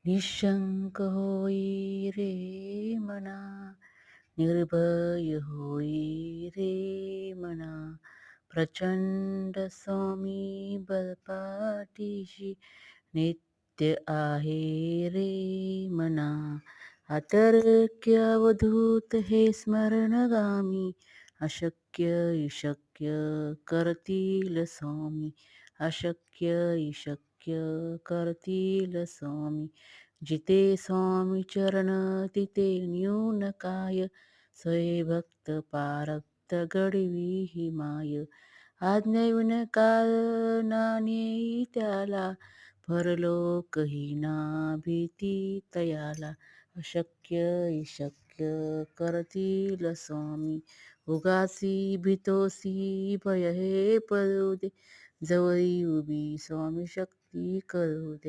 निशंक होई रे मना, निर्भय होई रे मना. प्रचंड स्वामी बलपाठीशी, नित्य आहे रे मना. अतर्क्य अवधूत हे स्मरणगामी, अशक्य इशक्य करतील स्वामी. अशक्य इशक्य करतील स्वामी. जिथे स्वामी चरण तिथे न्यून काय, सोय भक्त पारक्त घडवी ही माय. आज्ञेविन काल ना नेई त्याला, परलोक ही ना भीती तयाला. अशक्य इशक्य करतील स्वामी. उगासी भीतोसी भय हे पडू दे, जवळी उभी स्वामी शक्ती करू दे.